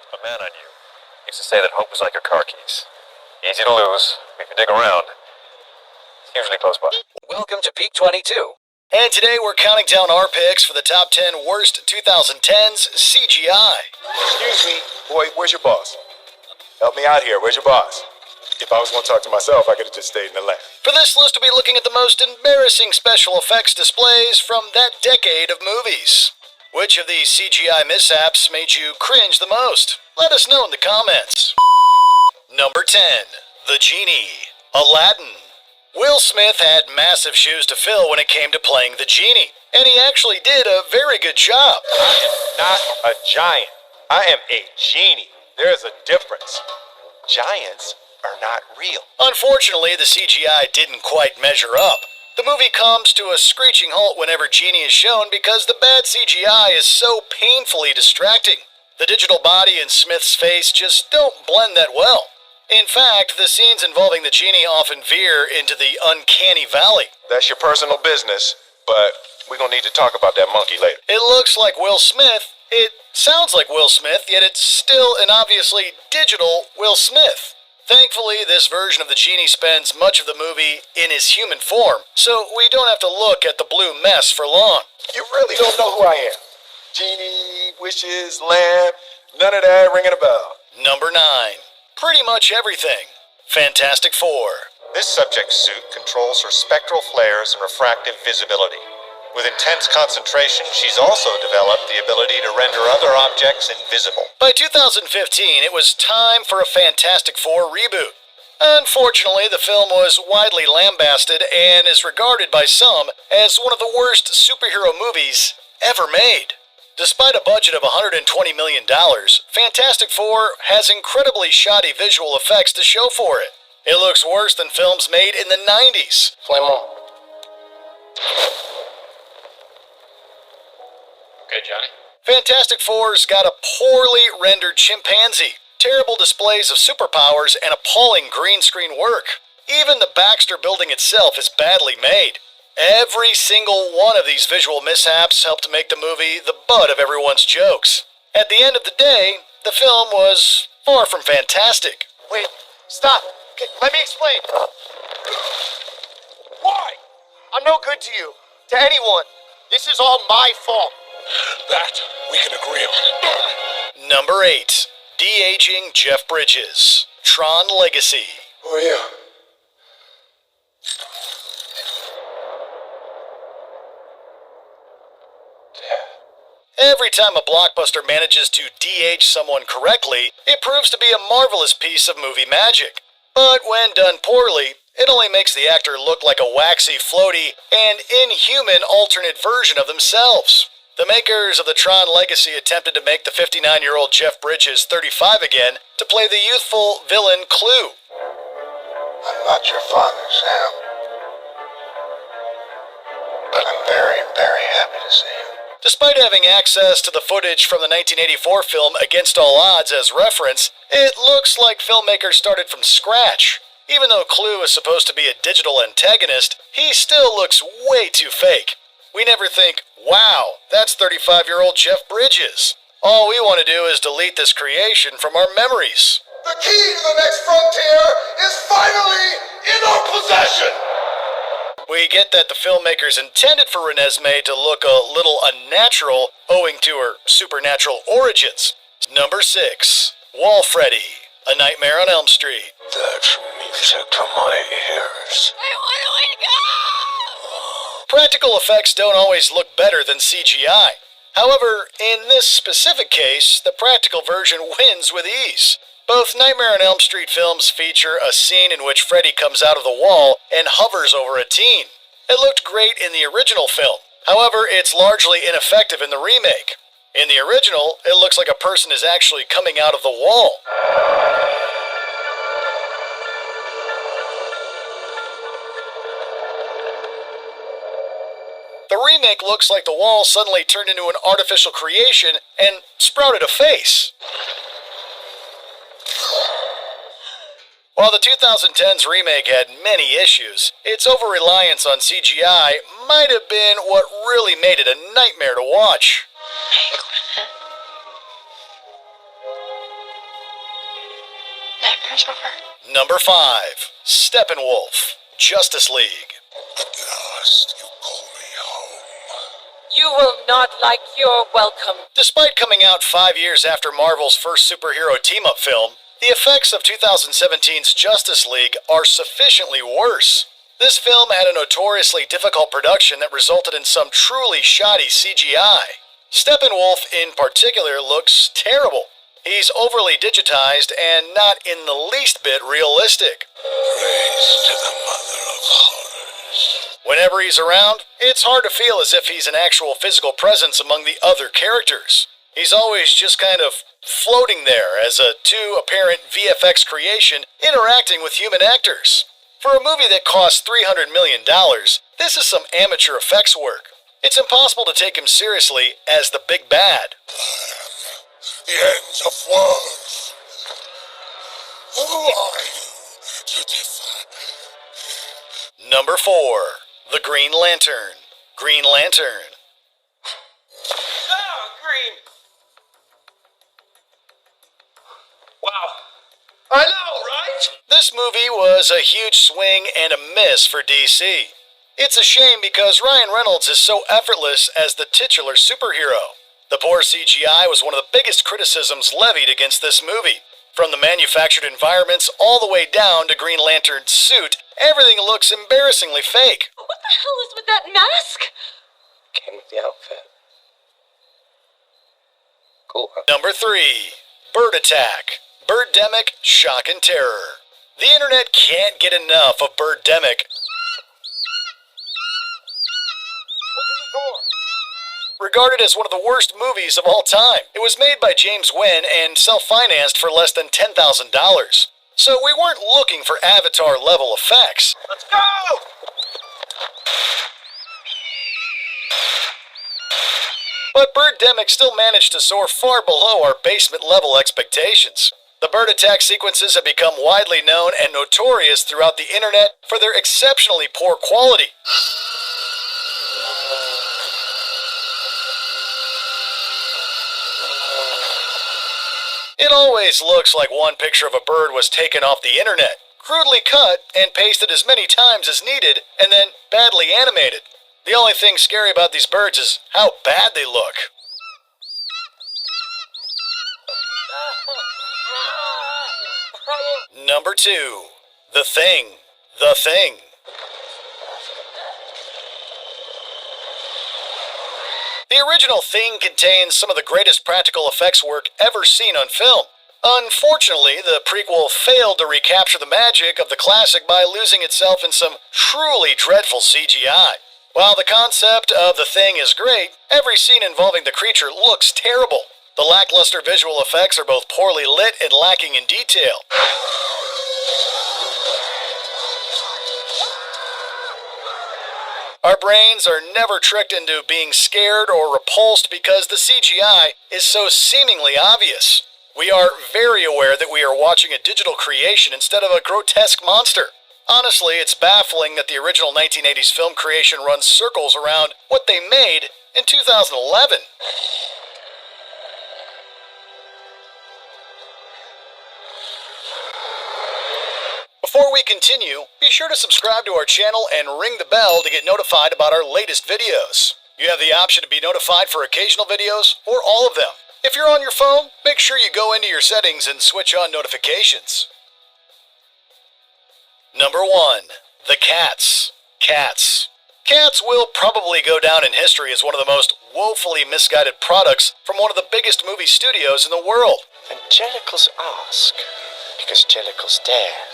A man I knew used to say that hope was like your car keys. Easy to lose. If you dig around, it's usually close by. Welcome to Peak 22. And today we're counting down our picks for the top 10 worst 2010s CGI. Excuse me, boy, where's your boss? Help me out here, where's your boss? If I was going to talk to myself, I could have just stayed in the lab. For this list, we'll be looking at the most embarrassing special effects displays from that decade of movies. Which of these CGI mishaps made you cringe the most? Let us know in the comments. Number 10. The Genie. Aladdin. Will Smith had massive shoes to fill when it came to playing the genie, and he actually did a very good job. I am not a giant. I am a genie. There is a difference. Giants are not real. Unfortunately, the CGI didn't quite measure up. The movie comes to a screeching halt whenever Genie is shown because the bad CGI is so painfully distracting. The digital body and Smith's face just don't blend that well. In fact, the scenes involving the Genie often veer into the uncanny valley. That's your personal business, but we're going to need to talk about that monkey later. It looks like Will Smith. It sounds like Will Smith, yet it's still an obviously digital Will Smith. Thankfully, this version of the Genie spends much of the movie in his human form, so we don't have to look at the blue mess for long. You really don't know who I am. Genie, wishes, lamp, none of that ringing a bell. Number 9. Pretty much everything. Fantastic Four. This subject suit controls her spectral flares and refractive visibility. With intense concentration, she's also developed the ability to render other objects invisible. By 2015, it was time for a Fantastic Four reboot. Unfortunately, the film was widely lambasted and is regarded by some as one of the worst superhero movies ever made. Despite a budget of $120 million, Fantastic Four has incredibly shoddy visual effects to show for it. It looks worse than films made in the 90s. Flame on. Okay, Johnny. Fantastic Four's got a poorly rendered chimpanzee, terrible displays of superpowers, and appalling green screen work. Even the Baxter building itself is badly made. Every single one of these visual mishaps helped to make the movie the butt of everyone's jokes. At the end of the day, the film was far from fantastic. Wait, stop. Okay, let me explain. Why? I'm no good to you, to anyone. This is all my fault. That we can agree on. Number 8. De-aging Jeff Bridges. Tron Legacy. Oh, yeah. Every time a blockbuster manages to de-age someone correctly, it proves to be a marvelous piece of movie magic. But when done poorly, it only makes the actor look like a waxy, floaty, and inhuman alternate version of themselves. The makers of the Tron Legacy attempted to make the 59-year-old Jeff Bridges 35 again to play the youthful villain Clue. I'm not your father, Sam. But I'm very, very happy to see you. Despite having access to the footage from the 1984 film Against All Odds as reference, it looks like filmmakers started from scratch. Even though Clue is supposed to be a digital antagonist, he still looks way too fake. We never think, wow, that's 35-year-old Jeff Bridges. All we want to do is delete this creation from our memories. The key to the next frontier is finally in our possession! We get that the filmmakers intended for Renesmee to look a little unnatural owing to her supernatural origins. Number 6. Wall Freddy. A Nightmare on Elm Street. That's music to my ears. I want to wake up! Practical effects don't always look better than CGI. However, in this specific case, the practical version wins with ease. Both Nightmare on Elm Street films feature a scene in which Freddy comes out of the wall and hovers over a teen. It looked great in the original film. However, it's largely ineffective in the remake. In the original, it looks like a person is actually coming out of the wall. The remake looks like the wall suddenly turned into an artificial creation and sprouted a face. While the 2010's remake had many issues, its over-reliance on CGI might have been what really made it a nightmare to watch. nightmare's over. Number 5. Steppenwolf, Justice League. At last you call me home. You will not like your welcome. Despite coming out 5 years after Marvel's first superhero team-up film, the effects of 2017's Justice League are sufficiently worse. This film had a notoriously difficult production that resulted in some truly shoddy CGI. Steppenwolf in particular looks terrible. He's overly digitized and not in the least bit realistic. Praise to the mother of horrors. Whenever he's around, it's hard to feel as if he's an actual physical presence among the other characters. He's always just kind of floating there as a too-apparent VFX creation interacting with human actors. For a movie that cost $300 million, this is some amateur effects work. It's impossible to take him seriously as the big bad. The ends of worlds. Who are you to defy? Number 4. The Green Lantern. Green Lantern. Ah, green. Wow. I know, right? This movie was a huge swing and a miss for DC. It's a shame because Ryan Reynolds is so effortless as the titular superhero. The poor CGI was one of the biggest criticisms levied against this movie. From the manufactured environments all the way down to Green Lantern's suit, everything looks embarrassingly fake. What the hell is with that mask? Came with the outfit. Cool, huh? Number 3. Bird Attack. Birdemic Shock and Terror. The internet can't get enough of Birdemic. Regarded as one of the worst movies of all time. It was made by James Wan and self-financed for less than $10,000. So we weren't looking for Avatar-level effects. Let's go! But Birdemic still managed to soar far below our basement-level expectations. The bird attack sequences have become widely known and notorious throughout the internet for their exceptionally poor quality. It always looks like one picture of a bird was taken off the internet, crudely cut and pasted as many times as needed, and then badly animated. The only thing scary about these birds is how bad they look. Number 2. The Thing. The Thing. The original Thing contains some of the greatest practical effects work ever seen on film. Unfortunately, the prequel failed to recapture the magic of the classic by losing itself in some truly dreadful CGI. While the concept of the Thing is great, every scene involving the creature looks terrible. The lackluster visual effects are both poorly lit and lacking in detail. Our brains are never tricked into being scared or repulsed because the CGI is so seemingly obvious. We are very aware that we are watching a digital creation instead of a grotesque monster. Honestly, it's baffling that the original 1980s film creation runs circles around what they made in 2011. Before we continue, be sure to subscribe to our channel and ring the bell to get notified about our latest videos. You have the option to be notified for occasional videos or all of them. If you're on your phone, make sure you go into your settings and switch on notifications. Number 1. The Cats. Cats. Cats will probably go down in history as one of the most woefully misguided products from one of the biggest movie studios in the world. And Jellicles ask, because Jellicles dare.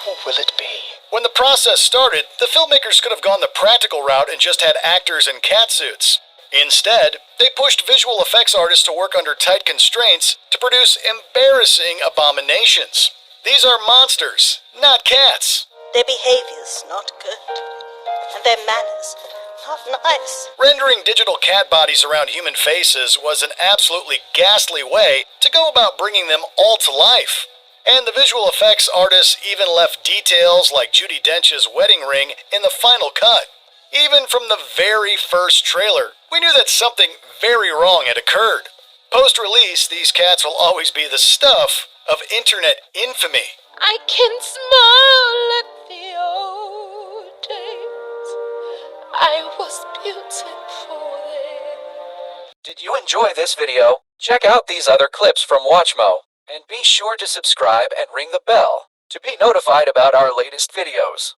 Who will it be? When the process started, the filmmakers could have gone the practical route and just had actors in cat suits. Instead, they pushed visual effects artists to work under tight constraints to produce embarrassing abominations. These are monsters, not cats. Their behavior's not good, and their manners not nice. Rendering digital cat bodies around human faces was an absolutely ghastly way to go about bringing them all to life. And the visual effects artists even left details like Judi Dench's wedding ring in the final cut. Even from the very first trailer, we knew that something very wrong had occurred. Post-release, these cats will always be the stuff of internet infamy. I can smile at the old days. I was beautiful then. Did you enjoy this video? Check out these other clips from Watchmo. And be sure to subscribe and ring the bell to be notified about our latest videos.